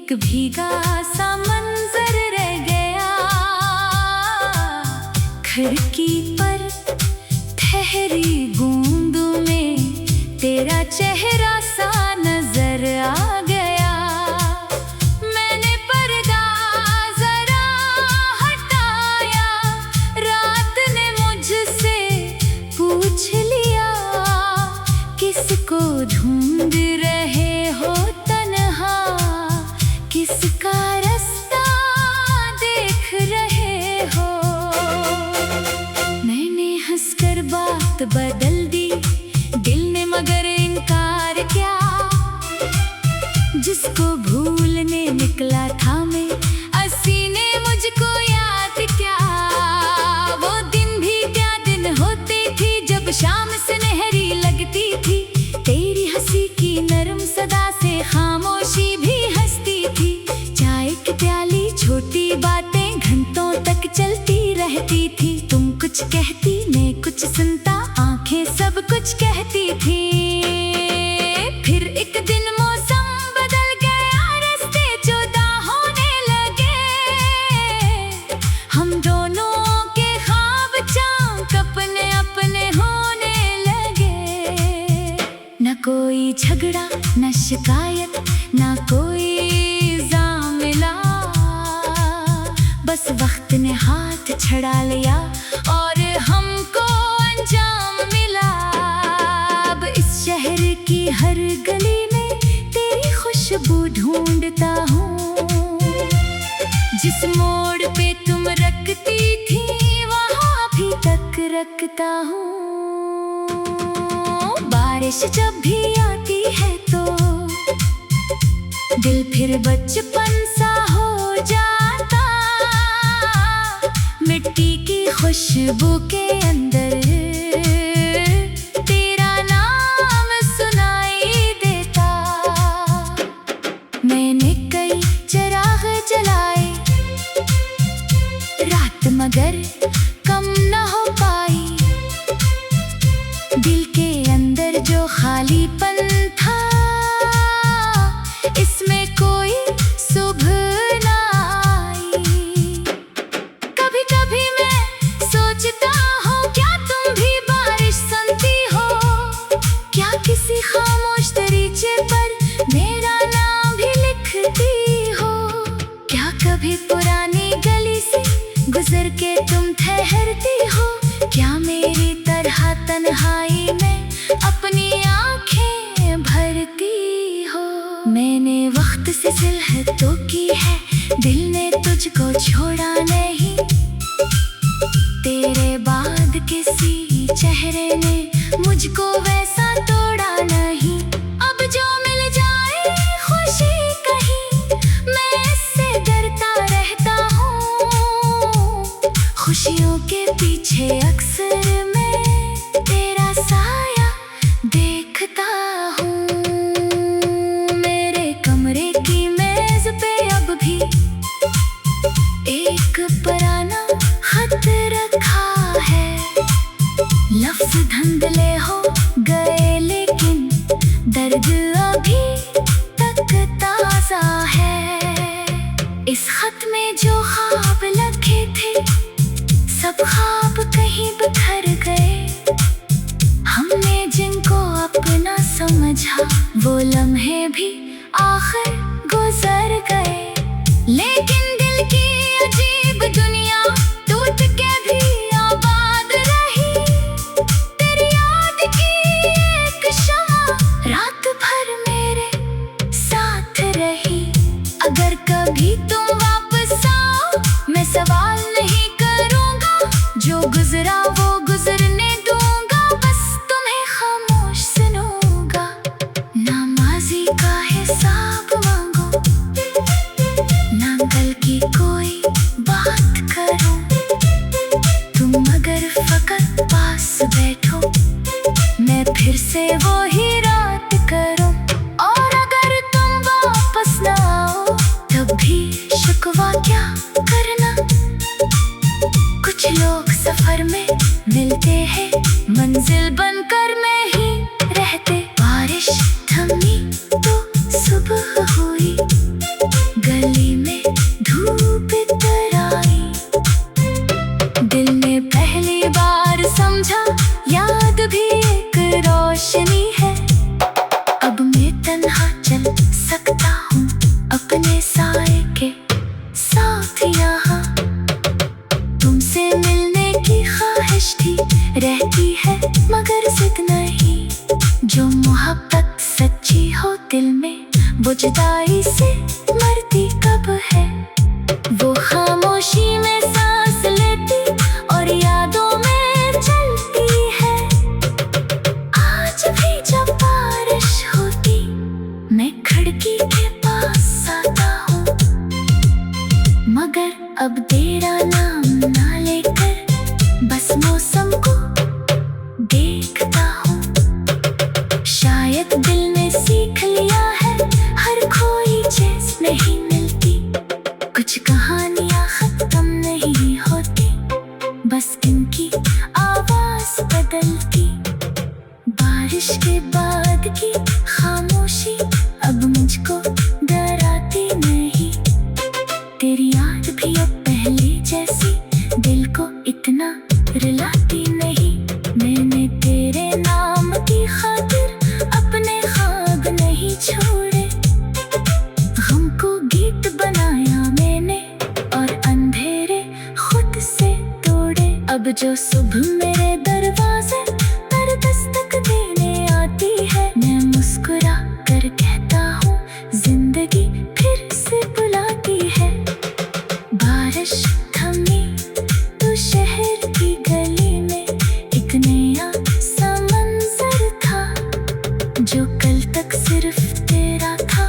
एक भीगा सा मंजर रह गया, खिड़की पर ठहरी बूंदों में तेरा चेहरा सा नजर आ गया। मैंने पर्दा जरा हटाया, रात ने मुझसे पूछ लिया, किसको ढूंढ रहे हो तन्हा, किसका रास्ता देख रहे हो। मैंने हंसकर बात बदल दी, दिल ने मगर इनकार क्या, जिसको भूलने निकला था मैं, असी ने मुझको याद क्या। वो दिन भी क्या दिन होते थे, जब शाम सुनहरी लगती थी, तेरी हंसी की नरम सदा से खामोशी भी हंसती थी। चाय की प्याली छोटी बातें घंटों तक चलती रहती थी, तुम कुछ कहती मैं कुछ सुनता, आंखें सब कुछ कहती थी। फिर एक दिन मौसम बदल गया, रास्ते जुदा होने लगे, हम दोनों के ख्वाब चांक अपने अपने होने लगे। न कोई झगड़ा न शिकायत न कोई इल्जाम मिला, बस वक्त ने हाथ छड़ा लिया और हमको अंजाम मिला। अब इस शहर की हर गली में तेरी खुशबू ढूंढता हूँ, जिस मोड़ पे तुम रखती थी वहाँ भी तक रखता हूँ। बारिश जब भी आती है तो दिल फिर बचपन सा हो जाता, मिट्टी की खुशबू के अंदर तेरा नाम सुनाई देता। मैंने कई चिराग जलाए, रात मगर कम न हो पाई, दिल के अंदर जो खालीपन था, इसमें कोई सुबह ना आई। कभी कभी मैं सोचता हूँ, क्या तुम भी बारिश सुनती हो, क्या किसी खामोश दरीचे पर मेरा नाम भी लिखती हो। क्या कभी पुरानी गली से गुजर के तुम ठहरती हो, क्या मेरी तरह तन्हाई में अपनी आंखें भरती हो। मैंने वक्त से सिलह तो की है, दिल ने तुझको छोड़ा नहीं, तेरे बाद किसी चेहरे ने मुझको वैसा तोड़ा नहीं। अब जो मिल जाए खुशी कहीं, मैं इससे डरता रहता हूँ, खुशियों के पीछे अक्सर मैं तेरा साया देखता हूँ। मेरे कमरे की मेज पे अब भी एक पुराना खत रखा है, लफ्ज धुंधले हो गए लेकिन दर्द अभी तक ताजा है। इस खत में जो ख्वाब लिखे थे, सब ख्वाब कहीं बिखर गए, हमने जिनको अपना समझा वो लम्हे भी आखिर गुजर गए। लेकिन दिल की अजीब दुनिया टूट के भी आबाद रही, तेरी याद की एक शम्मा रात भर मेरे साथ रही। अगर कभी तुम वापस आओ, मैं सवाल नहीं करूँगा, जो गुजरा वो गुजरने दूंगा, बस तुम्हें खामोश सुनूंगा। ना माजी का हिसाब मांगो, ना कल की कोई बात करो, तुम अगर फकत पास बैठो, मैं फिर से वो ही रात करूं। और अगर तुम वापस ना आओ, तब भी शिकवा क्या करना, कुछ लोग सफर में मिलते हैं, मंजिल बनकर में ही रहते। बारिश थमी तो सुबह हुई, रहती है मगर जिद नहीं। जो मोहब्बत सच्ची हो दिल में वो जुदाई से मरती कब है। वो खामोशी में सांस लेती और यादों में चलती है। आज भी जब बारिश होती मैं खिड़की के पास आता हूँ, मगर अब तेरा नाम ना लेकर बस मौसम को देखता हूँ। शायद दिल ने सीख लिया है हर खोई चीज नहीं मिलती। कुछ कहानियां खत्म नहीं होती, बस इनकी आवाज बदलती। बारिश के बाद की खामोशी अब मुझको डराती नहीं। तेरी याद भी अब पहले जैसी दिल को इतना रुलाती नहीं। मैंने तेरे नाम की खातिर अपने ख्वाब नहीं छोड़े। गम को गीत बनाया मैंने और अंधेरे खुद से तोड़े। अब जो सुबह मेरे दरवाजे पर दस्तक देने आती है, मैं मुस्कुरा कर कहता हूँ जिंदगी फिर से बुलाती है। बारिश थमी तो शहर की गली में एक नया सा मंजर था। जो कल तक सिर्फ तेरा था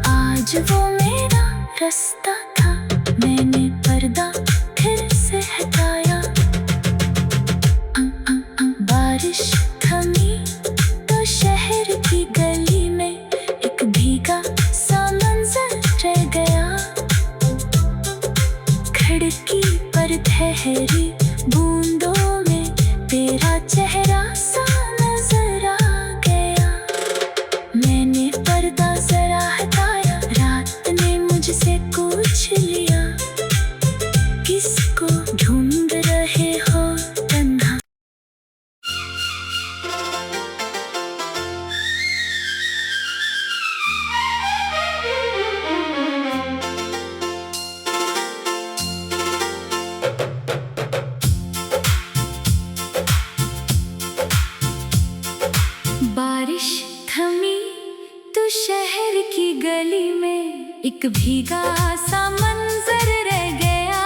आज वो मेरा रास्ता था। मैंने पर्दा फिर से हटाया। बारिश थमी तो शहर की गली में एक भीगा सा मंजर रह गया। खिड़की पर ठहरी बूंदों में तेरा चेहरा सा नजर आ गया। मैंने पर्दा जरा हटाया, रात ने मुझसे पूछ लिया किसको ढूंढ रहे हो तन्हा। बारिश थमी तो शहर की गली में एक भीगा सा मंजर रह गया।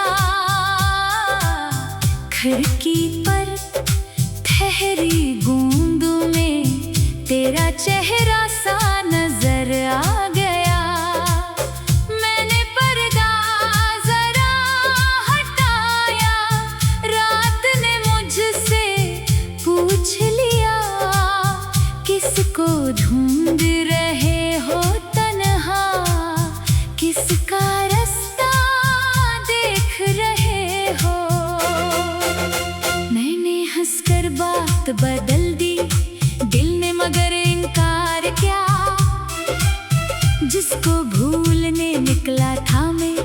खिड़की पर ठहरी बूंदों में तेरा चेहरा सा नजर आ गया। मैंने पर्दा जरा हटाया, रात ने मुझसे पूछ लिया किसको ढूंढ रहे हो तन्हा। किसका रास्ता देख रहे हो। मैंने हंसकर बात बदल दी, दिल ने मगर इनकार क्या। जिसको भूलने निकला था मैं,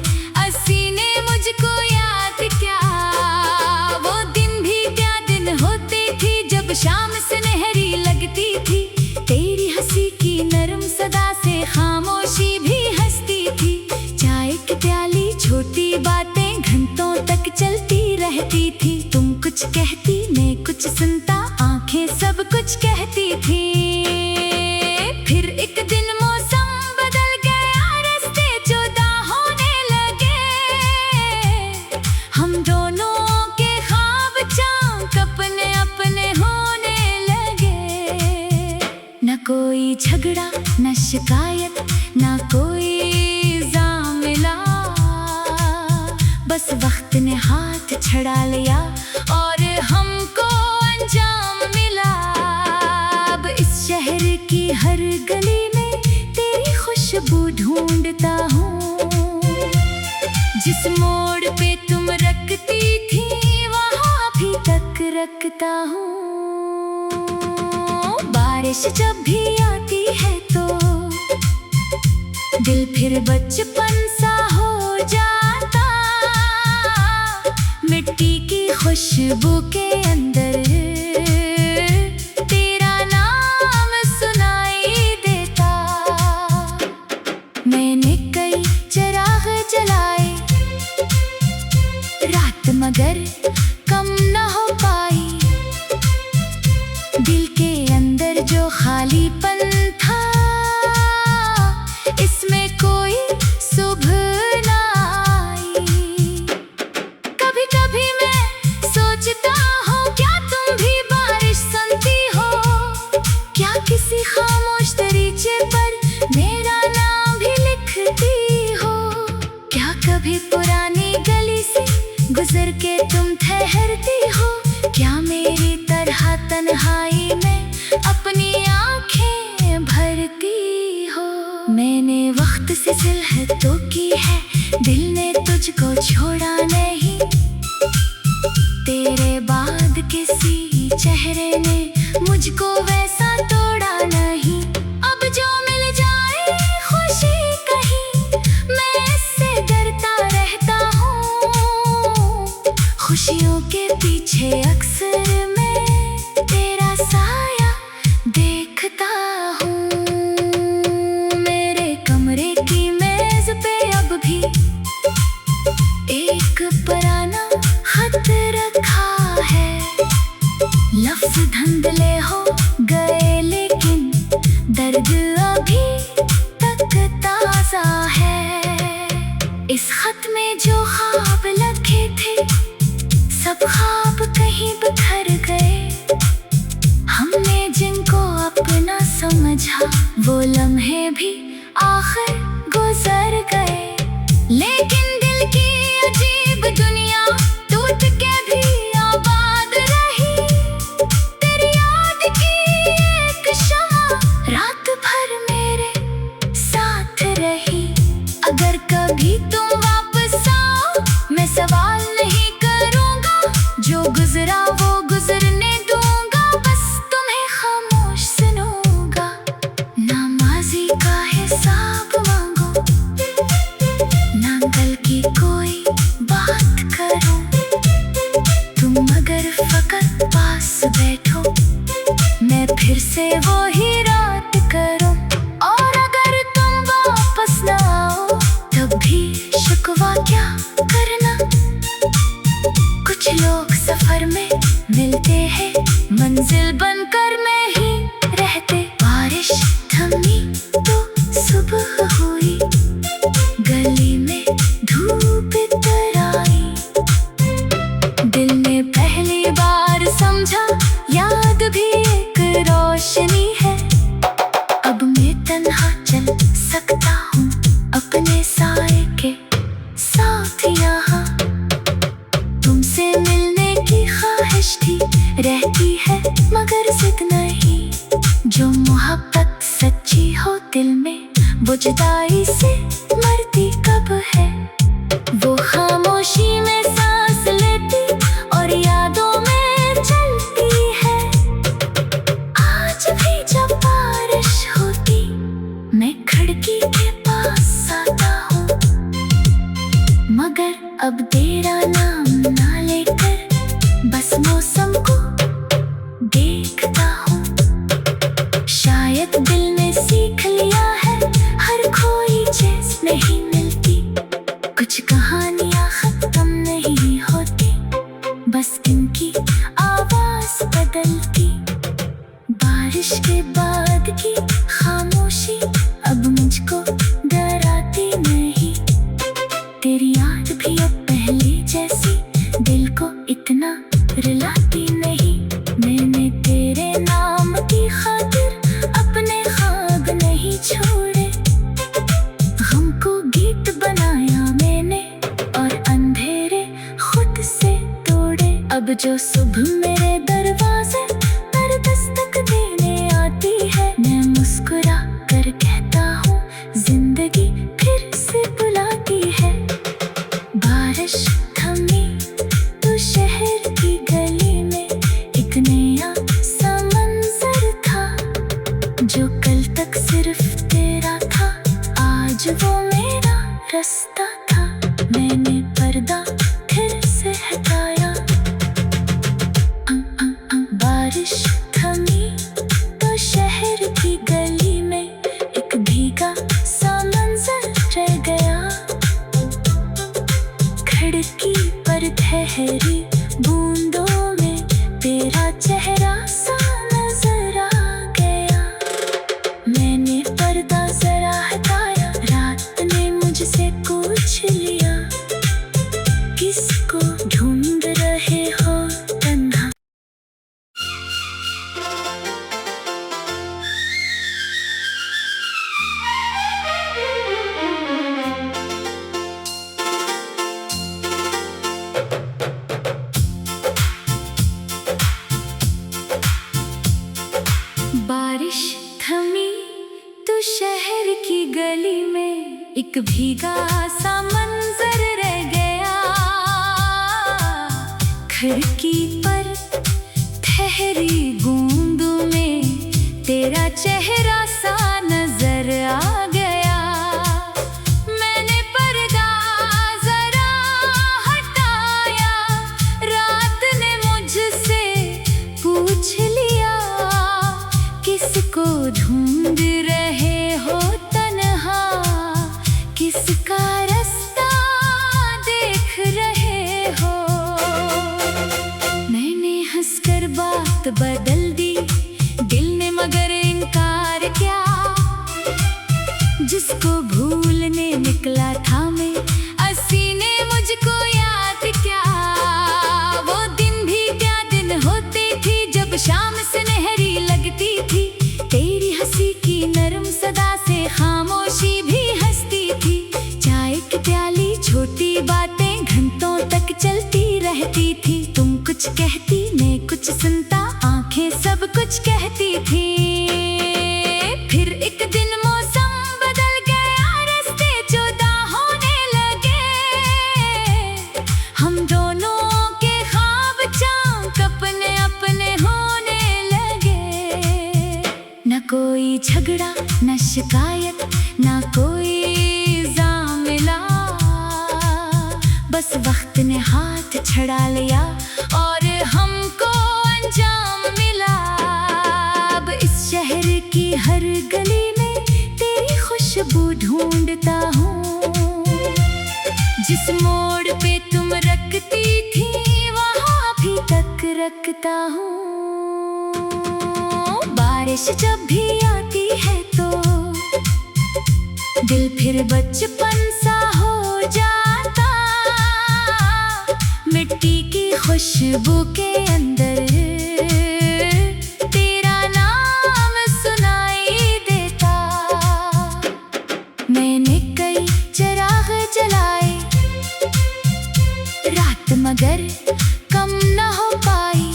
असी ने मुझको याद क्या। वो दिन भी क्या दिन होते थे जब शाम सुनहरी लगती थी। तेरी हंसी की नरम सदा से खामोशी भी हंसती थी। चाय की प्याली छोटी बातें घंटों तक चलती रहती थी। तुम कुछ कहती मैं कुछ सुनता, आंखें सब कुछ कहती थी। फिर एक दिन मौसम बदल गया, रास्ते जुदा होने लगे। हम दोनों के ख्वाब चांक अपने अपने होने लगे। न कोई झगड़ा न शिकायत न कोई इल्जाम मिला। बस वक्त ने हाथ छड़ा लिया और हमको अंजाम मिला। अब इस शहर की हर गली में तेरी खुशबू ढूंढता हूँ। जिस मोड़ पे तुम रखती थी वहाँ भी तक रखता हूँ। बारिश जब भी आती है तो दिल फिर बचपन सा हो जाता। मिट्टी की खुशबू के अंदर तेरा नाम सुनाई देता। मैंने कई चिराग जलाए, रात मगर कम न हो पाई। दिल के अंदर जो खालीपन था, इसमें कोई सुबह ना आई। कभी कभी मैं सोचता हूँ, क्या तुम भी बारिश सुनती हो? क्या किसी खामोश दरीचे पर मेरा नाम भी लिखती हो? क्या कभी पुरानी गली से गुजर के तुम ठहरती हो? क्या मेरी तरह तन्हाई में अपनी आंखें भरती हो? मैंने वक्त से सिलहट तो की है, दिल ने तुझको छोड़ा नहीं। तेरे बाद किसी चेहरे ने मुझको वैसा तोड़ा नहीं। अब जो मिल जाए खुशी कहीं, मैं इससे डरता रहता हूँ। खुशियों के पीछे अक्सर मैं तेरा साया देखता हूँ। मेरे कमरे की मेज पे अब भी एक पुराना खत रखा है। लफ्ज धुंधले हो गए लेकिन दर्द अभी तक ताजा है। इस खत में जो ख्वाब लिखे थे, सब ख्वाब कहीं बिखर गए। हमने जिनको अपना समझा, वो लम्हे भी आखिर गुजर गए। लेकिन दिल की अजीब दुनिया टूट के भी आबाद रही। तेरी याद की एक शम्मा रात भर मेरे साथ रही। अगर कभी तुम वापस आओ, मैं सवाल नहीं करूँगा, जो गुजरा वो गुजरने दूंगा, बस तुम्हें खामोश सुनूंगा। ना माजी का हिसाब मांगो, ना कल की कोई बात करो। तुम अगर फकत पास बैठो, मैं फिर से वो ही रात करूं। और अगर तुम वापस ना आओ, तब भी शिकवा क्या करना। कुछ लोग सफर में मिलते हैं, मंजिल बनकर में ही रहते। बारिश थमी तो सुबह हुई, गली में धूप इतर आई। दिल ने पहली बार समझा, याद भी एक रोशनी है। अब मैं तन्हा चल सकता हूँ अपने साए के साथ यहाँ। तुमसे मिलने की ख्वाहिश थी, रहती है मगर जिद नहीं। जो मोहब्बत सच्ची हो दिल में, वो जुदाई से मरती कब है। वो खामोशी में सांस लेती और यादों में चलती है। आज भी जब बारिश होती, मैं खिड़की के पास आता हूँ, मगर अब तेरा नाम ना लेकर बस मौसम को देखता हूँ। शायद दिल ने सीख लिया है, हर खोई चीज नहीं मिलती। कुछ कहानियां खत्म नहीं होती, बस इनकी आवाज बदलती। बारिश के बाद की खामोशी अब मुझको डराती नहीं। तेरी याद भी अब पहले जैसी दिल को इतना रुलाती नहीं। मैंने तेरे नाम की खातिर अपने ख्वाब नहीं छोड़े। गम को गीत बनाया मैंने और अंधेरे खुद से तोड़े। अब जो सुबह मेरे दरवाजे पर दस्तक देने आती एक भीगा सा मंजर रह गया, खिड़की पर ठहरी बूंदों में तेरा चेहरा सा नजर आ गया। मैंने पर्दा जरा हटाया, रात ने मुझसे पूछ लिया, किसको ढूंढ रहे हो तन्हा, किसका रास्ता देख रहे हो। मैंने हंसकर बात बदल दी, दिल ने मगर इनकार क्या, जिसको भूलने निकला था मैं, असी ने मुझको याद क्या। वो दिन भी क्या दिन होते थे, जब शाम सुनहरी लगती थी, तेरी हंसी की नरम सदा से खामोशी भी हंसती थी। चाय की प्याली छोटी बातें घंटों तक चलती रहती थी, तुम कुछ कहती मैं कुछ सुनता, आंखें सब कुछ कहती थी। फिर एक दिन मौसम बदल गया, रास्ते जुदा होने लगे, हम दोनों के ख्वाब चाँक अपने अपने होने लगे। न कोई झगड़ा न शिकायत न कोई इल्जाम मिला, बस वक्त ने हाथ छड़ा लिया और हमको अंजाम मिला। अब इस शहर की हर गली में तेरी खुशबू ढूंढता हूँ, जिस मोड़ पे तुम रखती थी वहाँ भी तक रखता हूँ। बारिश जब भी आती है तो दिल फिर बचपन सा हो जाता, मिट्टी की खुशबू के अंदर तेरा नाम सुनाई देता। मैंने कई चिराग जलाए, रात मगर कम न हो पाई,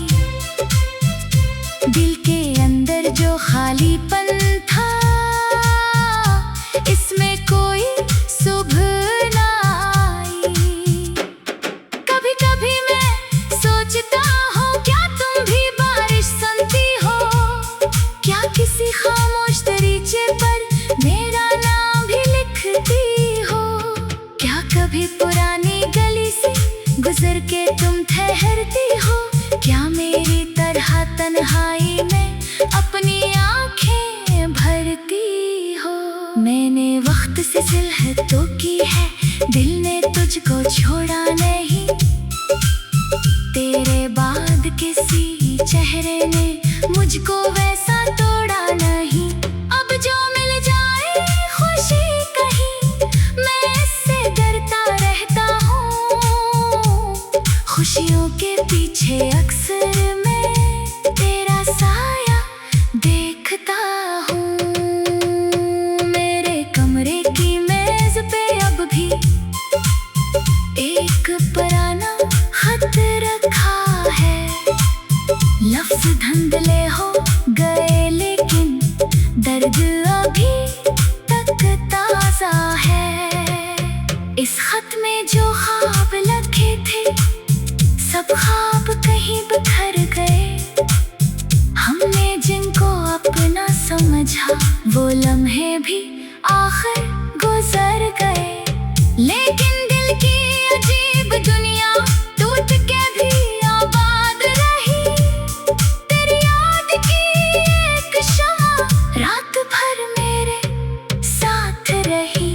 दिल के अंदर जो खालीपन था, इसमें कोई सुबह ना आई। कभी कभी मैं सोचता हूँ, क्या तुम भी बारिश सुनती हो, क्या किसी खामोश दरीचे पर मेरा नाम भी लिखती हो। क्या कभी पुरानी गली से गुजर के तुम ठहरती हो, क्या मेरी तरह तन्हाई में अपनी आंखें भरती हो। मैंने वक्त से सिलहट तो की है, दिल ने तुझको छोड़ा नहीं, तेरे बाद किसी चेहरे ने मुझको वैसा तोड़ा नहीं। अब जो मिल जाए खुशी कहीं, मैं इससे डरता रहता हूँ, खुशियों के पीछे अक्सर मैं तेरा साया देखता हूँ। मेरे कमरे की मेज पे अब भी एक पुराना खत रखा है, लफ्ज धुंधले हो गए लेकिन दर्द अभी तक ताजा है। इस खत में जो ख्वाब लिखे थे, सब ख्वाब कहीं बिखर गए, हमने जिनको अपना समझा वो लम्हे भी आखिर गुजर गए। लेकिन दिल की अजीब दुनिया टूट के भी आबाद रही, तेरी याद की एक शम्मा रात भर मेरे साथ रही।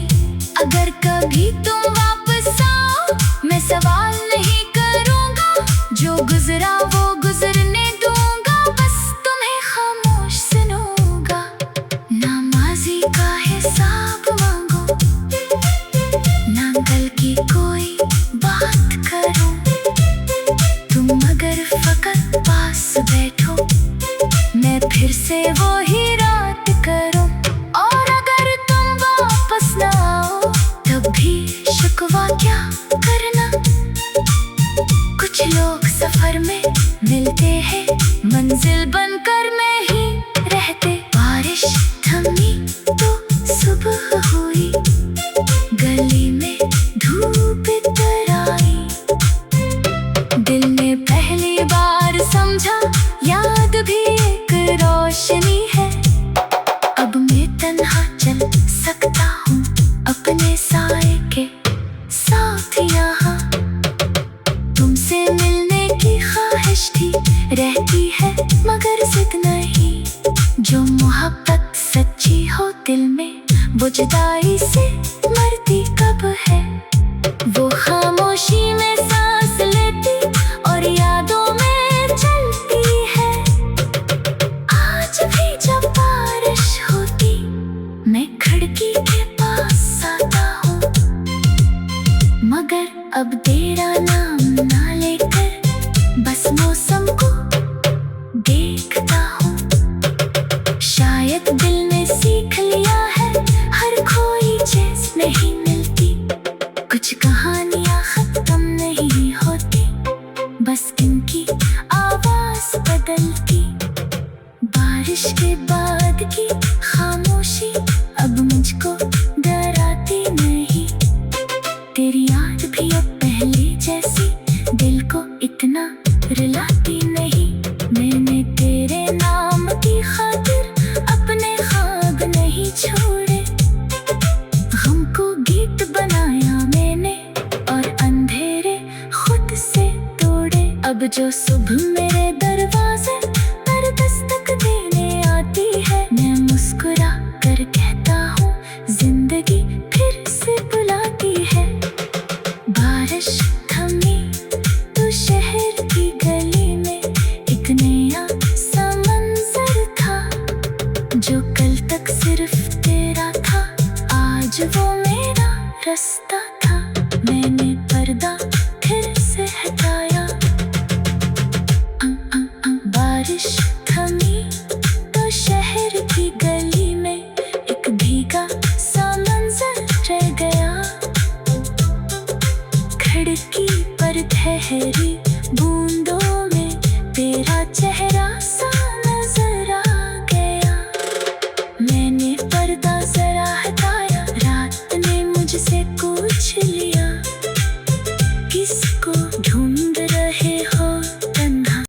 अगर कभी तुम वापस आओ, मैं सवाल नहीं करूँगा, जो गुजरा वो गुजरने दूंगा, बस तुम्हें खामोश सुनूंगा। ना माजी का हिसाब मांगो, ना कल की कोई बात करो, तुम अगर फकत पास बैठो, मैं फिर से वो ही रात करूं। और अगर तुम वापस ना आओ, तब भी शिकवा क्या करना, कुछ लोग सफर में मिलते हैं, मंजिल बनकर में ही रहते। बारिश थमी तो सुबह हुई, भी एक रोशनी है। अब मैं तन्हा चल सकता हूँ अपने साए के साथ यहाँ। तुमसे मिलने की ख्वाहिश थी, रहती है मगर जिद नहीं। जो मोहब्बत सच्ची हो दिल में, वो जुदाई से मरती कब है। वो खामोशी में सांस लेती और यादों में चलती है। आज भी जब बारिश होती, मैं खिड़की के पास आता हूँ, मगर अब तेरा नाम ना लेकर बस मौसम को देखता हूँ। शायद दिल ने सीख लिया है, हर खोई चीज नहीं मिलती। कुछ कहानियां खत्म नहीं होती, बस इनकी आवाज बदलती। बारिश के बाद की खामोशी अब मुझको डराती नहीं। तेरी याद भी अब पहले जैसी दिल को इतना रुलाती नहीं। मैंने तेरे नाम की खातिर अपने ख्वाब नहीं छोड़े। गम को गीत बनाया मैंने और अंधेरे खुद से तोड़े। अब जो सुबह मेरे दरवाजे पर दस्तक देने आती है, मैं मुस्कुरा कर कहता हूँ जिंदगी फिर से बुलाती है। बारिश थमी तो शहर की गली में एक नया सा मंजर था। जो कल तक सिर्फ तेरा था, आज वो मेरा रास्ता था। मैंने पर्दा फिर से हटाया। बारिश थमी तो शहर की गली में एक भीगा सा मंजर रह गया। खिड़की पर ठहरी बूंदों में तेरा चेहरा सा नजर आ गया। मैंने पर्दा जरा हटाया, रात ने मुझसे पूछ लिया, किसको ढूंढ रहे हो तन्हा।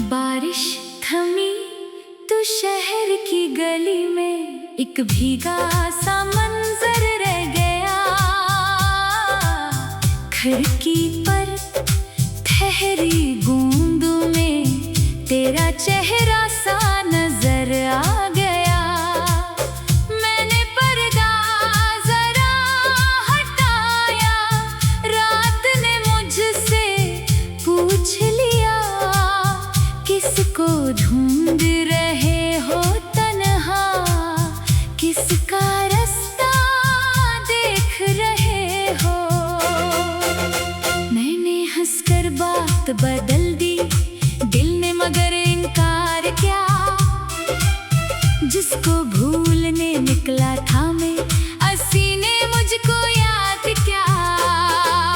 बारिश थमी तो शहर की गली में एक भीगा सा मंजर रह गया। खिड़की पर ठहरी बूंदों में तेरा चेहरा सा नजर आ गया। मैंने पर्दा जरा हटाया, रात ने मुझसे पूछ लिया, किसको ढूंढ रहे हो तन्हा, किसका रास्ता देख रहे हो। मैंने हंसकर बात बदल दी, दिल ने मगर इनकार क्या। जिसको भूलने निकला था मैं, असी ने मुझको याद क्या।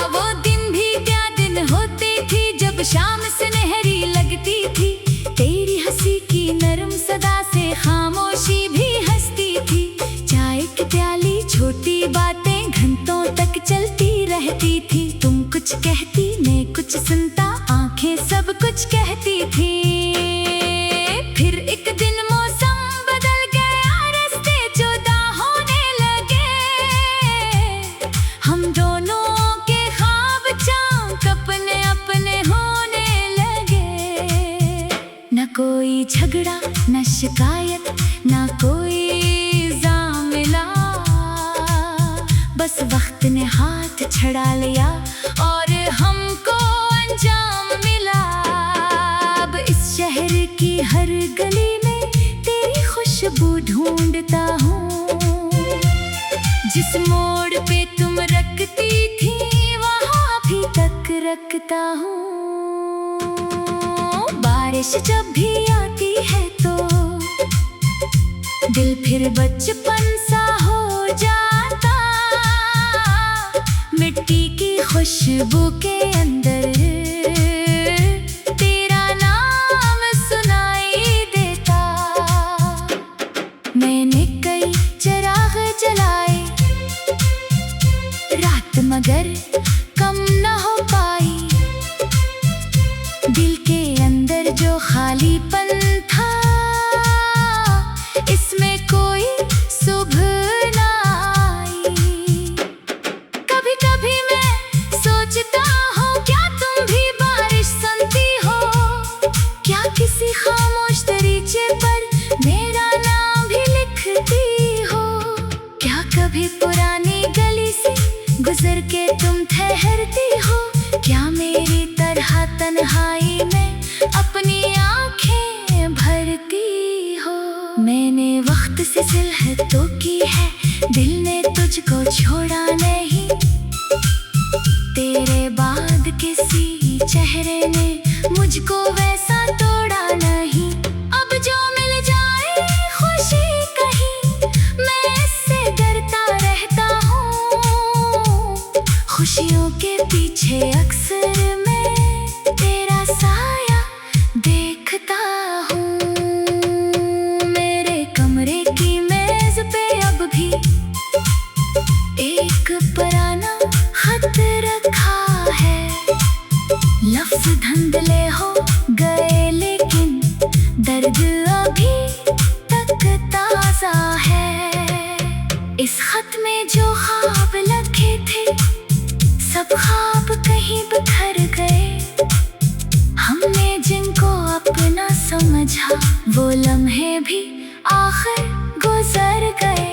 वो दिन भी क्या दिन होते थे जब शाम सुनहरी लगती थी। तेरी हंसी की नरम सदा से खामोशी भी हंसती थी। चाय की प्याली छोटी बातें घंटों तक चलती रहती थी। तुम कुछ कहती मैं कुछ सुनता, आंखें सब कुछ कहती थी। फिर एक दिन मौसम बदल गया, रास्ते जुदा होने लगे। हम दोनों के ख्वाब चाँक अपने अपने होने लगे। न कोई झगड़ा न शिकायत न कोई इल्जाम मिला, बस वक्त ने हाथ छड़ा लिया और हमको अंजाम मिला। अब इस शहर की हर गली में तेरी खुशबू ढूंढता हूँ। जिस मोड़ पे तुम रखती थी, वहाँ भी तक रखता हूँ। बारिश जब भी आती है तो दिल फिर बचपन सा हो जाता। मिट्टी की खुशबू के अंदर के अंदर जो खालीपन था, इसमें कोई सुबह ना आई। कभी कभी मैं सोचता हूँ, क्या तुम भी बारिश सुनती हो? क्या किसी खामोश दरीचे पर मेरा नाम भी लिखती हो? क्या कभी पुरानी गली से गुजर के तुम ठहरती हो? क्या मेरी तरह तन्हाई में अपनी आंखें भरती हो? मैंने वक्त से सिलहट तो की है, दिल ने तुझको छोड़ा नहीं। तेरे बाद किसी चेहरे ने मुझको वैसा तोड़ा नहीं। अब जो मिल जाए खुशी कहीं, मैं इससे डरता रहता हूँ। खुशियों के पीछे अक्सर मैं तेरा साया देखता हूँ। मेरे कमरे की मेज पे अब भी एक पुराना खत रखा है। लफ्ज धुंधले हो गए लेकिन दर्द अभी तक ताजा है। इस खत में जो ख्वाब लिखे थे, सब ख्वाब कहीं बिखर गए। हमने जिनको अपना समझा, वो लम्हे भी आखिर गुजर गए।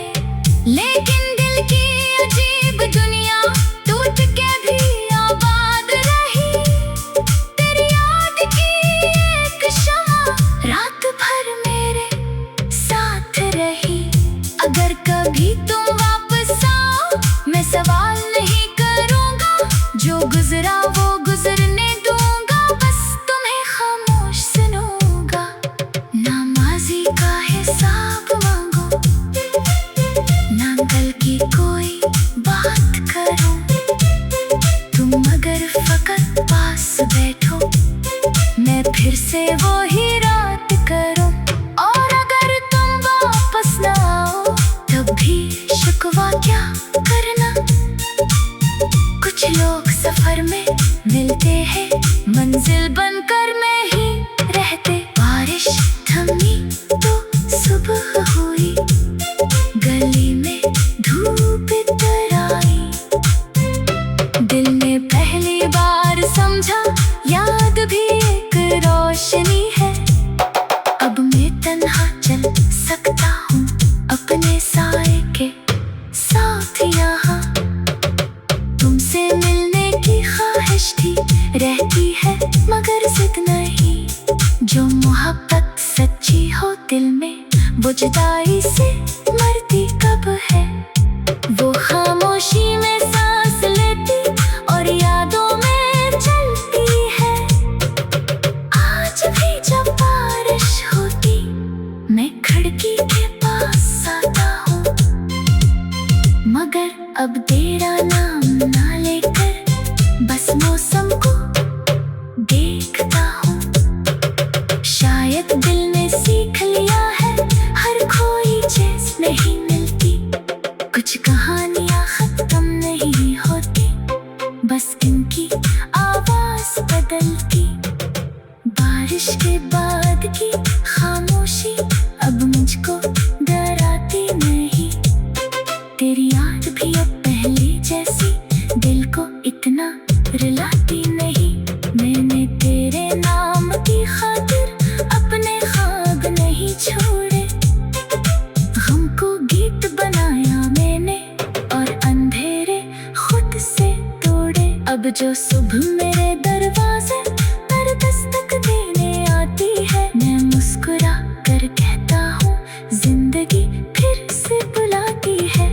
लेकिन दिल की अजीब दुनिया टूट के भी आबाद रही। तेरी याद की एक शम्मा रात भर मेरे साथ रही। अगर कभी तुम वापस आओ, मैं सवाल नहीं करूँगा, जो गुजरा वो गुजरने दूंगा, बस तुम्हें खामोश सुनूंगा। ना माजी का हिसाब मांगो, ना कल की कोई बात करो। तुम अगर फकत पास बैठो, मैं फिर से वो ही रात करूं। और अगर तुम वापस ना आओ, तब भी शिकवा क्या करना। कुछ लोग सफर में मिलते हैं, मंजिल बनकर में ही रहते। बारिश थमी तो सुबह हुई, गली में धूप इतर आई। दिल ने पहली बार समझा, याद भी एक रोशनी है। अब मैं तन्हा चल सकता हूँ अपने साए के साथ यहाँ। तुमसे मिलने की ख्वाहिश थी, रहती है मगर जिद नहीं। जो मोहब्बत सच्ची हो दिल में, वो जुदाई से मरती कब है। वो खामोशी में सांस लेती और यादों में चलती है। आज भी जब बारिश होती, मैं खिड़की के पास आता हूँ, मगर अब तेरा नाम ना लेकर बस मौसम को देखता हूँ। शायद दिल ने सीख लिया है, हर कोई चीज नहीं मिलती। कुछ कहानियाँ खत्म नहीं होती, बस इनकी आवाज बदलती। बारिश के बाद की खामोशी अब मुझको डराती नहीं। तेरी याद भी अब पहले जैसी दिल को इतना रुलाती नहीं। मैंने तेरे नाम की खातिर अपने ख्वाब नहीं छोड़े। गम को गीत बनाया मैंने और अंधेरे खुद से तोड़े। अब जो सुबह मेरे दरवाजे पर दस्तक देने आती है, मैं मुस्कुरा कर कहता हूँ, जिंदगी फिर से बुलाती है।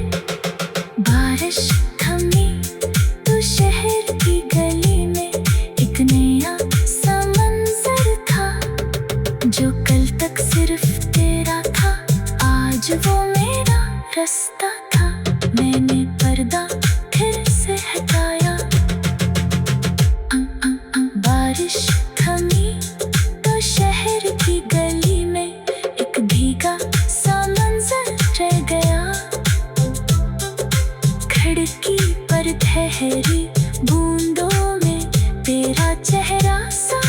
बारिश थमी तो शहर की गली में एक नया सा मंजर था। जो कल तक सिर्फ तेरा था, आज वो मेरा रास्ता था। मैंने पर्दा फिर से हटाया। बारिश थमी तो शहर की गली में एक भीगा सा मंजर रह गया। खिड़की पर ठहरी बूंदों में तेरा चेहरा सा